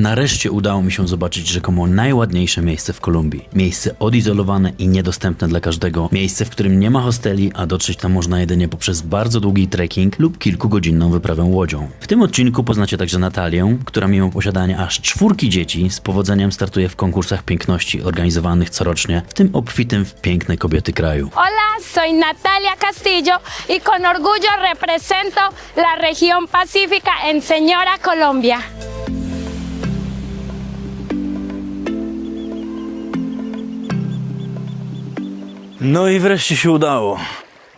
Nareszcie udało mi się zobaczyć rzekomo najładniejsze miejsce w Kolumbii. Miejsce odizolowane i niedostępne dla każdego. Miejsce, w którym nie ma hosteli, a dotrzeć tam można jedynie poprzez bardzo długi trekking lub kilkugodzinną wyprawę łodzią. W tym odcinku poznacie także Natalię, która mimo posiadania aż 4 dzieci z powodzeniem startuje w konkursach piękności organizowanych corocznie, w tym obfitym w piękne kobiety kraju. Hola, soy Natalia Castillo y con orgullo represento la región pacífica en Señora Colombia. No i wreszcie się udało.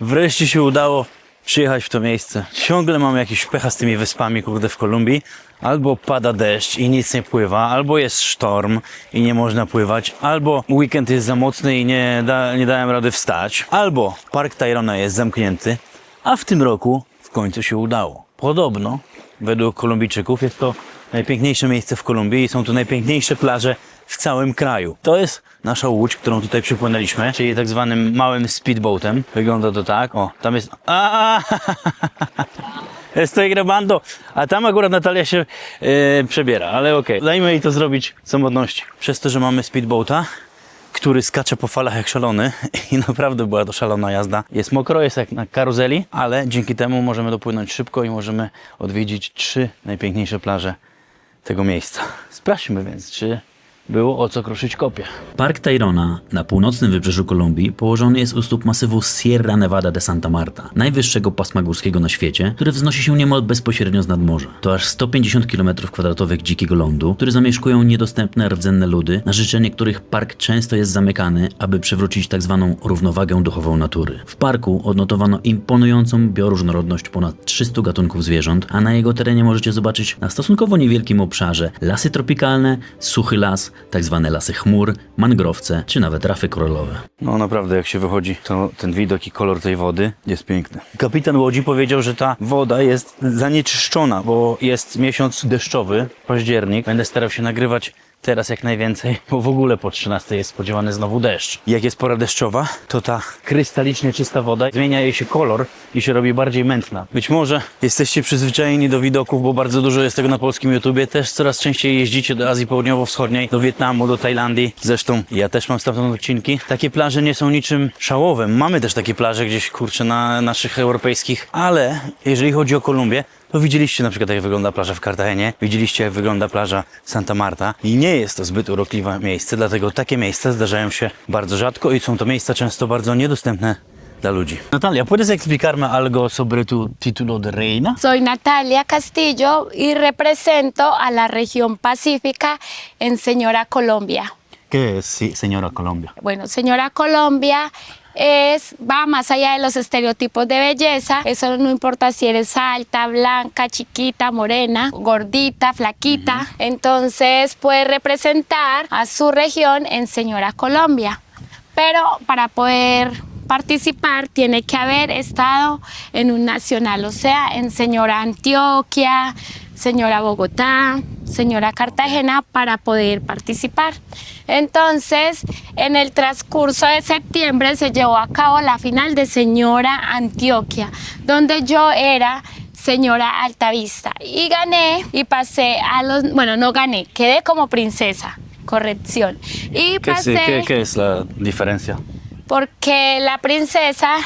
Wreszcie się udało przyjechać w to miejsce. Ciągle mam jakiś pecha z tymi wyspami, kurde, w Kolumbii. Albo pada deszcz i nic nie pływa, albo jest sztorm i nie można pływać, albo weekend jest za mocny i nie dałem rady wstać, albo Park Tayrona jest zamknięty, a w tym roku w końcu się udało. Podobno, według Kolumbijczyków, jest to najpiękniejsze miejsce w Kolumbii i są to najpiękniejsze plaże w całym kraju. To jest nasza łódź, którą tutaj przypłynęliśmy, czyli tak zwanym małym speedboatem. Wygląda to tak. O, tam jest... Estoy grabando. A tam akurat Natalia się przebiera, ale okej. Dajmy jej to zrobić z samotności. Przez to, że mamy speedboata, który skacze po falach jak szalony i naprawdę była to szalona jazda. Jest mokro, jest jak na karuzeli, ale dzięki temu możemy dopłynąć szybko i możemy odwiedzić 3 najpiękniejsze plaże tego miejsca. Sprawdźmy więc, czy było o co kruszyć kopie. Park Tayrona na północnym wybrzeżu Kolumbii położony jest u stóp masywu Sierra Nevada de Santa Marta, najwyższego pasma górskiego na świecie, które wznosi się niemal bezpośrednio z nadmorza. To aż 150 km² dzikiego lądu, który zamieszkują niedostępne rdzenne ludy, na życzenie których park często jest zamykany, aby przywrócić tzw. równowagę duchową natury. W parku odnotowano imponującą bioróżnorodność ponad 300 gatunków zwierząt, a na jego terenie możecie zobaczyć na stosunkowo niewielkim obszarze lasy tropikalne, suchy las, tak zwane lasy chmur, mangrowce, czy nawet rafy koralowe. No naprawdę, jak się wychodzi, to ten widok i kolor tej wody jest piękny. Kapitan łodzi powiedział, że ta woda jest zanieczyszczona, bo jest miesiąc deszczowy, październik. Będę starał się nagrywać teraz jak najwięcej, bo w ogóle po 13 jest spodziewany znowu deszcz. Jak jest pora deszczowa, to ta krystalicznie czysta woda zmienia jej się kolor i się robi bardziej mętna. Być może jesteście przyzwyczajeni do widoków, bo bardzo dużo jest tego na polskim YouTubie. Też coraz częściej jeździcie do Azji Południowo-Wschodniej, do Wietnamu, do Tajlandii. Zresztą ja też mam stamtąd odcinki. Takie plaże nie są niczym szałowym. Mamy też takie plaże gdzieś, kurczę, na naszych europejskich, ale jeżeli chodzi o Kolumbię, to widzieliście na przykład, jak wygląda plaża w Cartagenie, widzieliście, jak wygląda plaża Santa Marta i nie jest to zbyt urokliwe miejsce, dlatego takie miejsca zdarzają się bardzo rzadko i są to miejsca często bardzo niedostępne dla ludzi. Natalia, ¿puedes explicarme algo sobre tu título de reina? Soy Natalia Castillo y represento a la región pacífica en Señora Colombia. ¿Qué es, señora Colombia? Bueno, Señora Colombia va más allá de los estereotipos de belleza. Eso no importa si eres alta, blanca, chiquita, morena, gordita, flaquita. Entonces puede representar a su región en Señora Colombia. Pero para poder participar tiene que haber estado en un nacional, o sea, en Señora Antioquia, Señora Bogotá, Señora Cartagena, para poder participar. Entonces, en el transcurso de septiembre se llevó a cabo la final de Señora Antioquia, donde yo era Señora Altavista y gané y pasé a los, bueno, no gané, quedé como princesa, corrección. Y pasé, ¿Qué es la diferencia? porque la princesa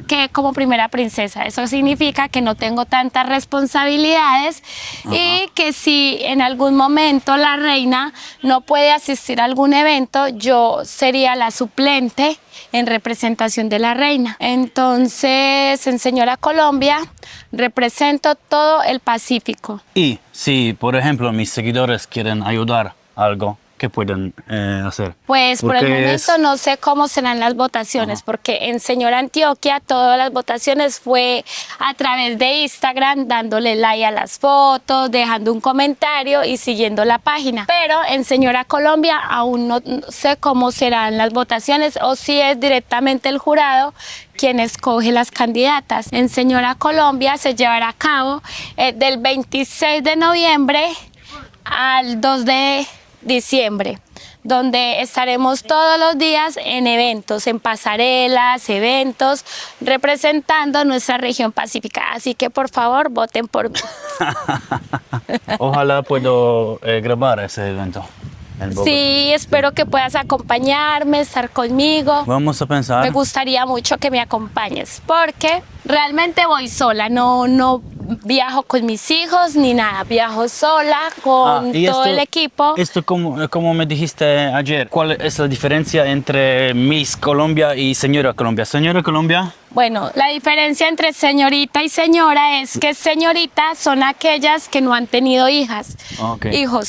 que como primera princesa. Eso significa que no tengo tantas responsabilidades y que si en algún momento la reina no puede asistir a algún evento, yo sería la suplente en representación de la reina. Entonces, en Señora Colombia represento todo el Pacífico. Y si, por ejemplo, mis seguidores quieren ayudar algo, ¿qué pueden hacer? Pues por el momento no sé cómo serán las votaciones, porque en Señora Antioquia todas las votaciones fue a través de Instagram, dándole like a las fotos, dejando un comentario y siguiendo la página. Pero en Señora Colombia aún no sé cómo serán las votaciones o si es directamente el jurado quien escoge las candidatas. En Señora Colombia se llevará a cabo del 26 de noviembre al 2 de diciembre, donde estaremos todos los días en eventos, en pasarelas, eventos, representando nuestra región pacífica. Así que por favor, voten por mí. Ojalá puedo grabar ese evento en Bogotá. Sí, espero que puedas acompañarme, estar conmigo. Vamos a pensar. Me gustaría mucho que me acompañes porque realmente voy sola, no viajo con mis hijos ni nada, viajo sola con y todo el equipo. Esto como me dijiste ayer, ¿cuál es la diferencia entre Miss Colombia y Señora Colombia? Señora Colombia, Bueno, la diferencia entre señorita y señora es que señoritas son aquellas que no han tenido hijos,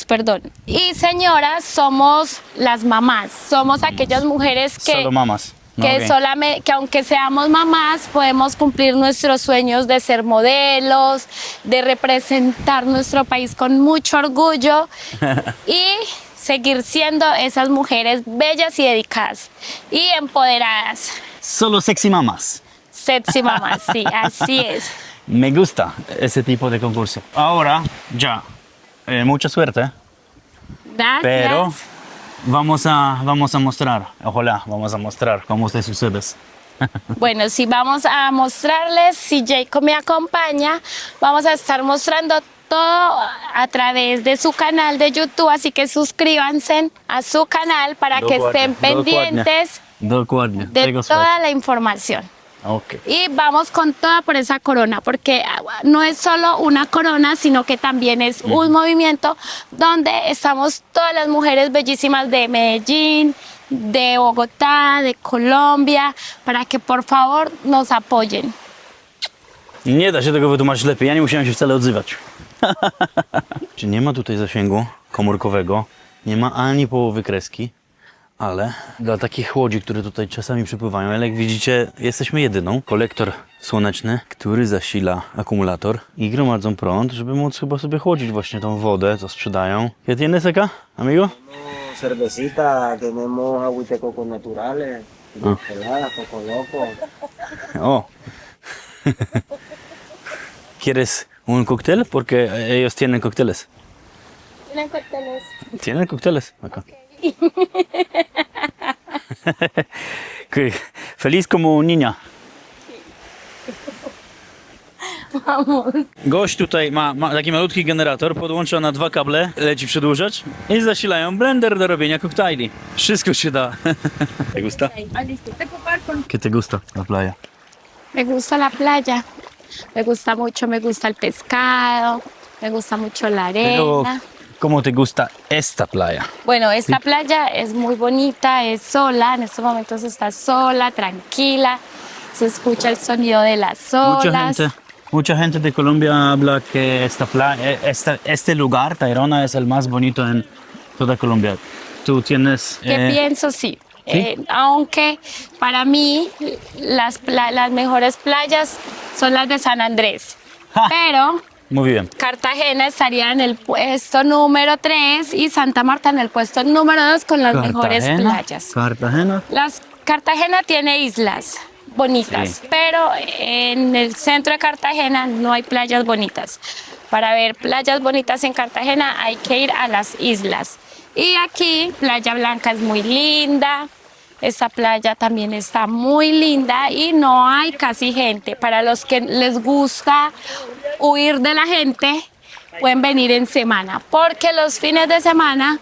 perdón. Y señoras somos las mamás, somos aquellas mujeres que solo mamas. que Ok. solamente que aunque seamos mamás podemos cumplir nuestros sueños de ser modelos, de representar nuestro país con mucho orgullo y seguir siendo esas mujeres bellas y dedicadas y empoderadas. Solo sexy mamas. Sexy mamás, sí, así es. Me gusta ese tipo de concurso. Ahora, ya, mucha suerte, Gracias. pero vamos a mostrar, ojalá, vamos a mostrar cómo te sucedes. Bueno, sí, vamos a mostrarles, si Jacob me acompaña, vamos a estar mostrando todo a través de su canal de YouTube, así que suscríbanse a su canal para que estén pendientes Dokładnie. de Tego słuchaj. toda la información. Ok. Y vamos con toda por esa corona, porque no es solo una corona, sino que también es un movimiento donde estamos todas las mujeres bellísimas de Medellín, de Bogotá, de Colombia, para que por favor nos apoyen. Nie da się tego wytłumaczyć lepiej, ja nie musiałem się wcale odzywać. Czy nie ma tutaj zasięgu komórkowego, nie ma ani połowy kreski, ale dla takich łodzi, które tutaj czasami przypływają, ale jak widzicie, jesteśmy jedyną. Kolektor słoneczny, który zasila akumulator i gromadzą prąd, żeby móc chyba sobie chłodzić właśnie tą wodę, co sprzedają. ¿Qué tienes acá, amigo? Cervecita, tenemos agüita de coco naturales, heladas, coco loco. O! ¿Quieres un cóctel? Porque ellos tienen cócteles. Tienen cócteles acá. Feliz como niña. Vamos. Gość tutaj ma taki malutki generator, podłącza na 2 kable, leci przedłużacz i zasilają blender do robienia koktajli. Wszystko się da. ¿Te gusta? ¿Qué te gusta la playa? Me gusta la playa, me gusta mucho, me gusta el pescado, me gusta mucho la Pero, arena. ¿cómo te gusta esta playa? Bueno, esta playa es muy bonita, es sola, en estos momentos está sola, tranquila, se escucha el sonido de las olas. Mucha gente de Colombia habla que esta playa, este lugar, Tayrona, es el más bonito en toda Colombia. ¿Tú tienes...? Que pienso sí. ¿Sí? Aunque para mí las mejores playas son las de San Andrés. Ja. Pero Muy bien. Cartagena estaría en el puesto número 3 y Santa Marta en el puesto número 2 con las mejores playas. Cartagena. Cartagena tiene islas bonitas, Sí. pero en el centro de Cartagena no hay playas bonitas. Para ver playas bonitas en Cartagena hay que ir a las islas. Y aquí Playa Blanca es muy linda, esta playa también está muy linda y no hay casi gente. Para los que les gusta huir de la gente, pueden venir en semana, porque los fines de semana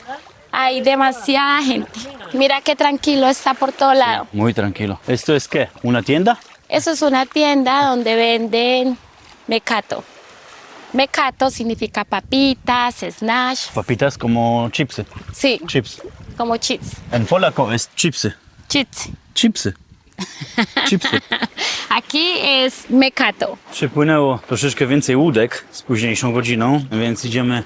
hay demasiada gente. Mira qué tranquilo está por todo lado. Muy tranquilo. ¿Esto es qué? ¿Una tienda? Eso es una tienda donde venden mecato. Mecato significa papitas, snacks. Papitas como chipsy. Sí, Chips. como chips. En polaco es chipsy. Chips. Chipsy. Chipsy. Aquí es mecato. Przypłynęło troszeczkę więcej łódek z późniejszą godziną, więc idziemy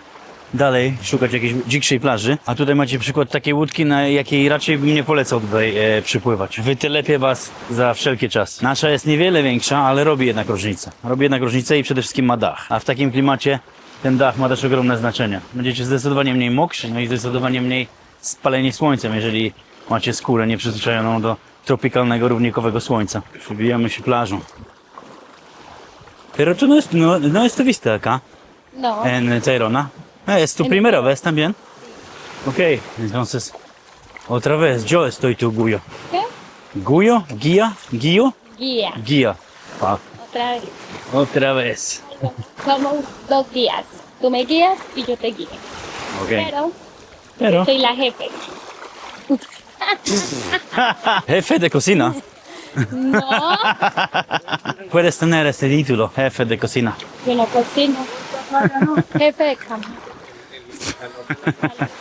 dalej szukać jakiejś dzikszej plaży. A tutaj macie przykład takiej łódki, na jakiej raczej bym nie polecał tutaj przypływać. Wytylepię was za wszelkie czasy. Nasza jest niewiele większa, ale robi jednak różnicę. Robi jednak różnicę i przede wszystkim ma dach. A w takim klimacie ten dach ma też ogromne znaczenie. Będziecie zdecydowanie mniej mokrzy, no i zdecydowanie mniej spaleni słońcem, jeżeli macie skórę nieprzyzwyczajoną do tropikalnego, równikowego słońca. Przybijamy się plażą. Pero tú no estuviste acá, No. en Tayrona. ¿Es tu primera vez también? Ok, entonces Otra vez, yo estoy tu Guyo. ¿Qué? ¿Guyo? ¿Guía? ¿Guío? Guía. Guía. Ah, Otra vez. otra vez. Somos 2 guías. Tú me guías y yo te guío. Ok. Pero soy la jefe. Jefe de cocina. No, Puedes tener este título, jefe de cocina. yo no cocino. Jefe de cama.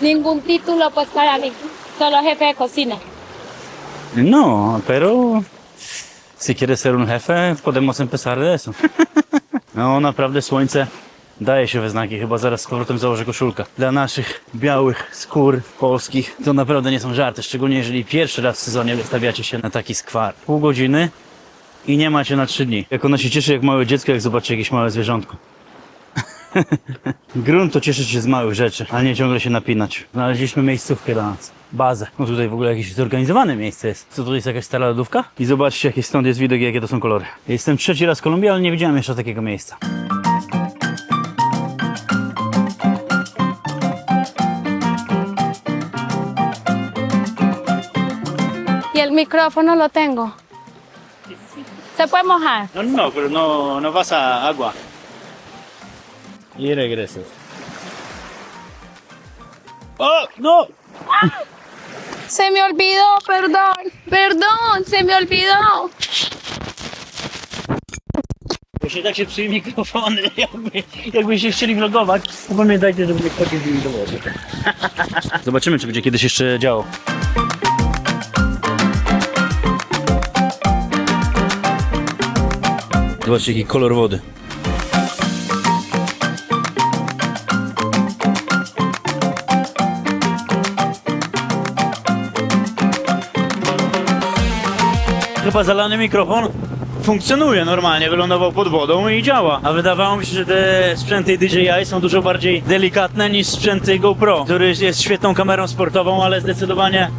Ningún título pues para mí. Solo jefe de cocina. No, pero si quieres ser un jefe, podemos empezar de eso. No, naprawdę słońce daje się we znaki. Chyba zaraz z powrotem założę koszulkę. Dla naszych białych skór polskich to naprawdę nie są żarty. Szczególnie jeżeli pierwszy raz w sezonie wystawiacie się na taki skwar. Pół godziny i nie macie na 3 dni. Jak ono się cieszy jak małe dziecko, jak zobaczy jakieś małe zwierzątko. Grunt to cieszyć się z małych rzeczy, a nie ciągle się napinać. Znaleźliśmy miejscówkę dla nas. Bazę. No tutaj w ogóle jakieś zorganizowane miejsce jest. Co tutaj jest jakaś stara lodówka? I zobaczcie jaki stąd jest widok i jakie to są kolory. Jestem 3. raz w Kolumbii, ale nie widziałem jeszcze takiego miejsca. Y el micrófono lo tengo. ¿Se puede mojar? No, pero no vas a agua. Y regresas. ¡Oh, no! Se me olvidó, perdón, se me olvidó. Jeśli tak się psuje mikrofony, jakbyście chcieli vlogować, to pamiętajcie, żeby nie wchodzić z nimi do wody. Zobaczymy, czy będzie kiedyś jeszcze działo. Zobaczcie, jaki kolor wody. Chyba zalany mikrofon funkcjonuje normalnie, wylądował pod wodą i działa. A wydawało mi się, że te sprzęty DJI są dużo bardziej delikatne niż sprzęty GoPro, który jest świetną kamerą sportową, ale zdecydowanie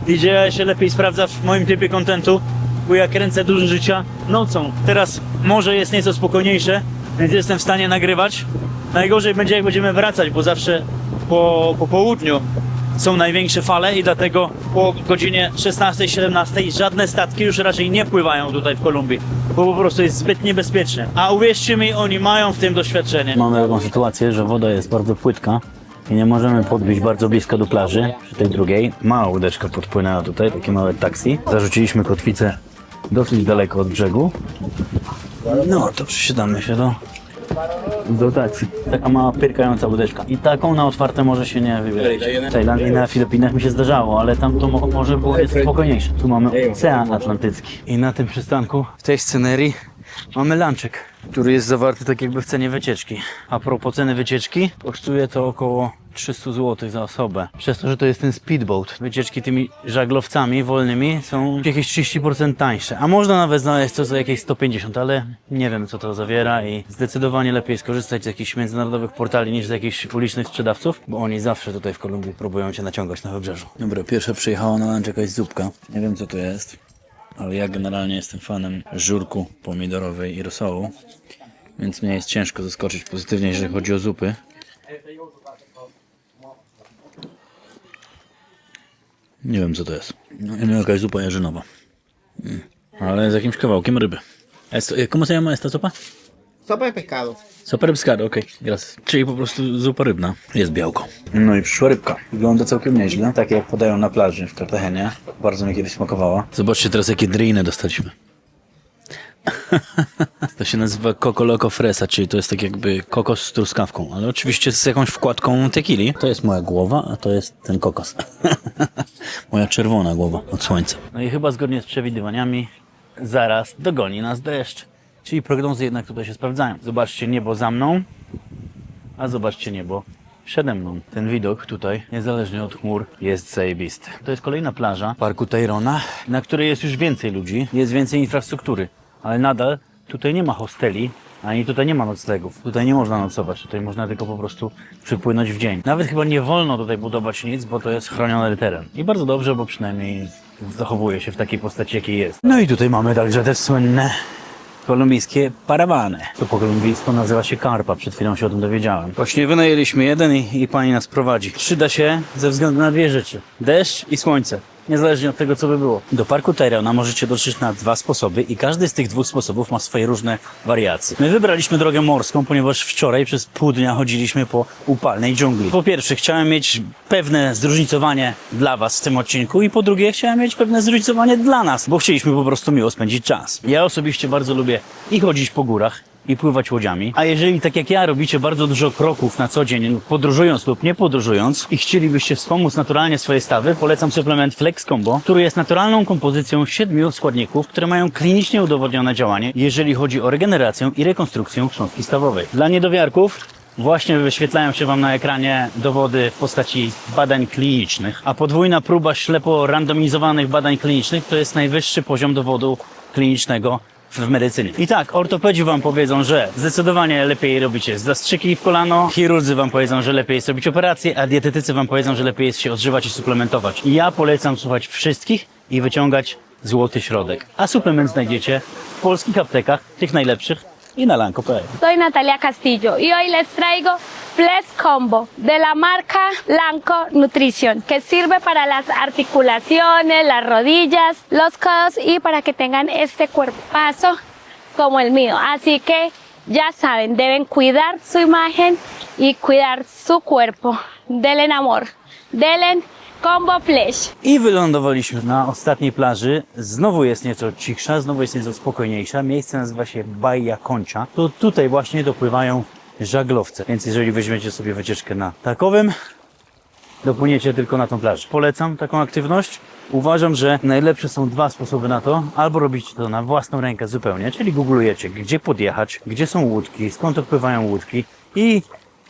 DJI się lepiej sprawdza w moim typie kontentu, bo ja kręcę dużo życia nocą. Teraz morze jest nieco spokojniejsze, więc jestem w stanie nagrywać. Najgorzej będzie jak będziemy wracać, bo zawsze po południu są największe fale i dlatego po godzinie 16-17 żadne statki już raczej nie pływają tutaj w Kolumbii, bo po prostu jest zbyt niebezpiecznie. A uwierzcie mi, oni mają w tym doświadczenie. Mamy taką sytuację, że woda jest bardzo płytka i nie możemy podbić bardzo blisko do plaży, przy tej drugiej. Mała łódeczka podpłynęła tutaj, takie małe taksi. Zarzuciliśmy kotwicę dosyć daleko od brzegu. No to przysiadamy się do taksy. Taka mała pyrkająca łódeczka. I taką na otwarte morze się nie wybierać. W Tajlandii i na Filipinach mi się zdarzało, ale tam to morze było nieco spokojniejsze. Tu mamy Ocean Atlantycki. I na tym przystanku, w tej scenerii, mamy lunchek, który jest zawarty tak jakby w cenie wycieczki. A propos ceny wycieczki, kosztuje to około 300 zł za osobę. Przez to, że to jest ten speedboat. Wycieczki tymi żaglowcami wolnymi są jakieś 30% tańsze. A można nawet znaleźć to za jakieś 150, ale nie wiem co to zawiera i zdecydowanie lepiej skorzystać z jakichś międzynarodowych portali niż z jakichś ulicznych sprzedawców, bo oni zawsze tutaj w Kolumbii próbują cię naciągać na wybrzeżu. Dobra, pierwsza przyjechała na lunch jakaś zupka. Nie wiem co to jest, ale ja generalnie jestem fanem żurku pomidorowej i rosołu, więc mnie jest ciężko zaskoczyć pozytywnie, jeżeli chodzi o zupy. Nie wiem co to jest. No, jakaś zupa jarzynowa. Ale z jakimś kawałkiem ryby. ¿Cómo se llama esta sopa? Sopa de pescado. Sopa de pescado, okej. Gracias. Czyli po prostu zupa rybna. Jest białko. No i przyszła rybka. Wygląda całkiem nieźle. Takie jak podają na plaży w Cartagenie. Bardzo mi kiedyś smakowała. Zobaczcie teraz jakie driny dostaliśmy. To się nazywa Coco Loco Fresa, czyli to jest tak jakby kokos z truskawką, ale oczywiście z jakąś wkładką tequili. To jest moja głowa, a to jest ten kokos. Moja czerwona głowa od słońca. No i chyba zgodnie z przewidywaniami zaraz dogoni nas deszcz. Czyli prognozy jednak tutaj się sprawdzają. Zobaczcie niebo za mną, a zobaczcie niebo przede mną. Ten widok tutaj, niezależnie od chmur, jest zajebisty. To jest kolejna plaża Parku Tayrona, na której jest już więcej ludzi, jest więcej infrastruktury, ale nadal tutaj nie ma hosteli, ani tutaj nie ma noclegów. Tutaj nie można nocować, tutaj można tylko po prostu przypłynąć w dzień. Nawet chyba nie wolno tutaj budować nic, bo to jest chroniony teren. I bardzo dobrze, bo przynajmniej zachowuje się w takiej postaci, jakiej jest. No i tutaj mamy także te słynne kolumbijskie parawany. To po kolumbijsku nazywa się karpa, przed chwilą się o tym dowiedziałem. Właśnie wynajęliśmy jeden i pani nas prowadzi. Przyda się ze względu na dwie rzeczy. Deszcz i słońce. Niezależnie od tego, co by było. Do parku Tayrona możecie dotrzeć na dwa sposoby i każdy z tych dwóch sposobów ma swoje różne wariacje. My wybraliśmy drogę morską, ponieważ wczoraj przez pół dnia chodziliśmy po upalnej dżungli. Po pierwsze, chciałem mieć pewne zróżnicowanie dla was w tym odcinku i po drugie, chciałem mieć pewne zróżnicowanie dla nas, bo chcieliśmy po prostu miło spędzić czas. Ja osobiście bardzo lubię i chodzić po górach, i pływać łodziami. A jeżeli tak jak ja robicie bardzo dużo kroków na co dzień, podróżując lub nie podróżując i chcielibyście wspomóc naturalnie swoje stawy, polecam suplement Flex Combo, który jest naturalną kompozycją 7 składników, które mają klinicznie udowodnione działanie, jeżeli chodzi o regenerację i rekonstrukcję chrząstki stawowej. Dla niedowiarków właśnie wyświetlają się Wam na ekranie dowody w postaci badań klinicznych, a podwójna próba ślepo randomizowanych badań klinicznych to jest najwyższy poziom dowodu klinicznego w medycynie. I tak, ortopedzi Wam powiedzą, że zdecydowanie lepiej robicie zastrzyki w kolano, chirurdzy Wam powiedzą, że lepiej jest robić operacje, a dietetycy Wam powiedzą, że lepiej jest się odżywać i suplementować. I ja polecam słuchać wszystkich i wyciągać złoty środek. A suplement znajdziecie w polskich aptekach, tych najlepszych i na lanco.pl. Soy Natalia Castillo y hoy les traigo Flex Combo de la marca Lanco Nutrición, que sirve para las articulaciones, las rodillas, los codos y para que tengan este cuerpazo como el mío. Así que ya saben, deben cuidar su imagen y cuidar su cuerpo. Denle amor, denle Combo Flesh. I wylądowaliśmy na ostatniej plaży. Znowu jest nieco cichsza, znowu jest nieco spokojniejsza. Miejsce nazywa się Bahia Concha. To tutaj właśnie dopływają żaglowce. Więc jeżeli weźmiecie sobie wycieczkę na takowym, dopłyniecie tylko na tą plażę. Polecam taką aktywność. Uważam, że najlepsze są dwa sposoby na to. Albo robicie to na własną rękę zupełnie, czyli googlujecie, gdzie podjechać, gdzie są łódki, skąd odpływają łódki i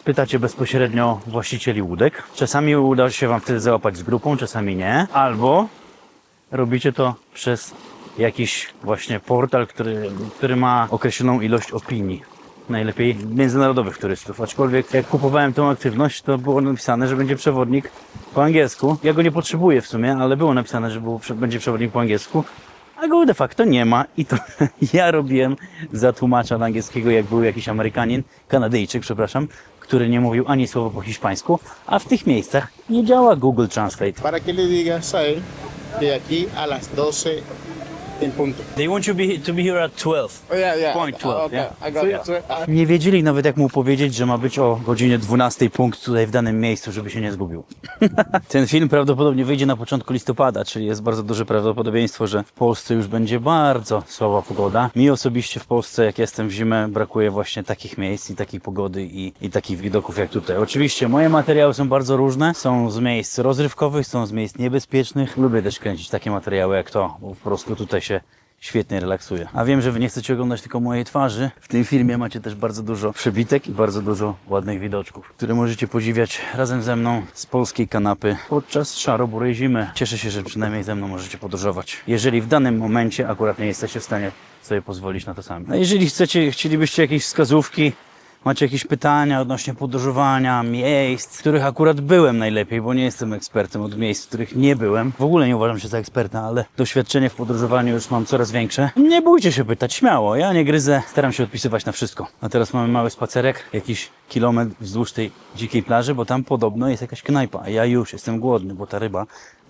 pytacie bezpośrednio właścicieli łódek. Czasami uda się Wam wtedy załapać z grupą, czasami nie. Albo robicie to przez jakiś właśnie portal, który ma określoną ilość opinii. Najlepiej międzynarodowych turystów. Aczkolwiek jak kupowałem tą aktywność, to było napisane, że będzie przewodnik po angielsku. Ja go nie potrzebuję w sumie, ale było napisane, że będzie przewodnik po angielsku. A go de facto nie ma i to ja robiłem za tłumacza na angielskiego, jak był jakiś Amerykanin, Kanadyjczyk, przepraszam, który nie mówił ani słowa po hiszpańsku, a w tych miejscach nie działa Google Translate. Para que le digas a él de aquí a las 12 en punto. They want you to be here at 12. Oh, yeah. Point 12, Okay, yeah. I got it. Nie wiedzieli nawet jak mu powiedzieć, że ma być o godzinie 12 punkt tutaj w danym miejscu, żeby się nie zgubił. Ten film prawdopodobnie wyjdzie na początku listopada, czyli jest bardzo duże prawdopodobieństwo, że w Polsce już będzie bardzo słaba pogoda. Mi osobiście w Polsce, jak jestem w zimę, brakuje właśnie takich miejsc i takiej pogody i takich widoków jak tutaj. Oczywiście moje materiały są bardzo różne. Są z miejsc rozrywkowych, są z miejsc niebezpiecznych. Lubię też kręcić takie materiały jak to, bo po prostu tutaj się świetnie relaksuje. A wiem, że Wy nie chcecie oglądać tylko mojej twarzy. W tym filmie macie też bardzo dużo przebitek i bardzo dużo ładnych widoczków, które możecie podziwiać razem ze mną z polskiej kanapy podczas szaro-burej zimy. Cieszę się, że przynajmniej ze mną możecie podróżować, jeżeli w danym momencie akurat nie jesteście w stanie sobie pozwolić na to sami. A jeżeli chcielibyście jakieś wskazówki, macie jakieś pytania odnośnie podróżowania, miejsc, w których akurat byłem najlepiej, bo nie jestem ekspertem od miejsc, w których nie byłem. W ogóle nie uważam się za eksperta, ale doświadczenie w podróżowaniu już mam coraz większe. Nie bójcie się pytać, śmiało. Ja nie gryzę, staram się odpisywać na wszystko. A teraz mamy mały spacerek, jakiś kilometr wzdłuż tej dzikiej plaży, bo tam podobno jest jakaś knajpa. A ja już jestem głodny, bo ta ryba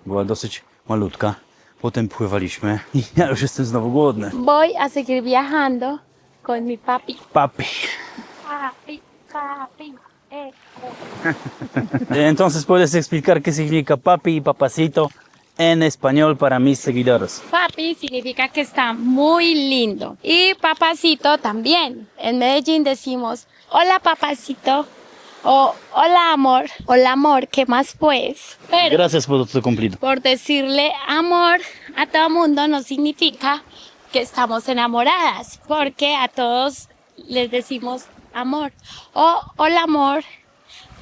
była dosyć malutka. Potem pływaliśmy i ja już jestem znowu głodny. Voy a seguir viajando con mi papi. Papi. Papi, papi. Entonces puedes explicar qué significa papi y papacito en español para mis seguidores. Papi significa que está muy lindo. Y papacito también. En Medellín decimos, hola papacito. O hola amor, ¿qué más pues? Pero Gracias por tu cumplido. por decirle amor a todo mundo no significa que estamos enamoradas, porque a todos les decimos amor. O hola amor,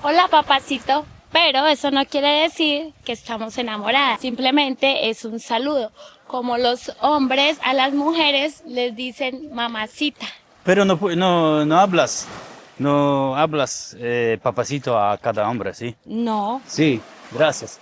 hola papacito, pero eso no quiere decir que estamos enamoradas, simplemente es un saludo. Como los hombres a las mujeres les dicen mamacita. Pero no hablas No hablas papacito a cada hombre, ¿sí? No, Sí, gracias.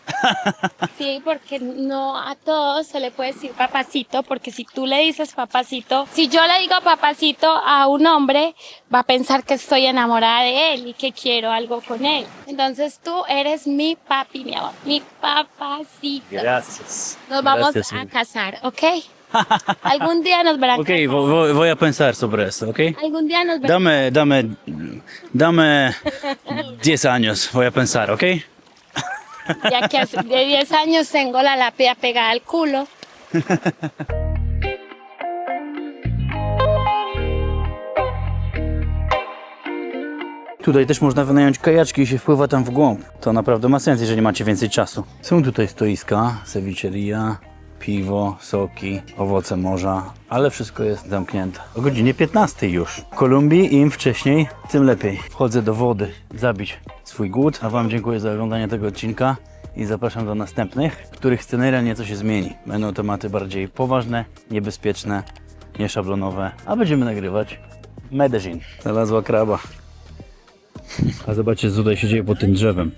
sí, porque no a todos se le puede decir papacito, porque si tú le dices papacito, si yo le digo papacito a un hombre, va a pensar que estoy enamorada de él y que quiero algo con él. Entonces tú eres mi papi, mi amor, mi papacito. Gracias. Nos vamos Gracias, a Uri. casar, ¿ok? Algún día nos verán Ok, casar. voy a pensar sobre esto, ¿ok? Algún día nos verán. Dame 10 años, voy a pensar, ¿ok? Ya que hace de 10 años tengo la lápida pegada al culo. Tutaj też można wynająć kajaczki i się wpływa tam w głąb. To naprawdę ma sens, jeżeli macie więcej czasu. Są tutaj stoiska, cevicheria, piwo, soki, owoce morza, ale wszystko jest zamknięte. O godzinie 15 już. W Kolumbii im wcześniej, tym lepiej. Wchodzę do wody, zabić swój głód. A Wam dziękuję za oglądanie tego odcinka i zapraszam do następnych, w których sceneria nieco się zmieni. Będą tematy bardziej poważne, niebezpieczne, nieszablonowe, a będziemy nagrywać Medellin. Znalazła kraba. A zobaczcie, co tutaj się dzieje pod tym drzewem.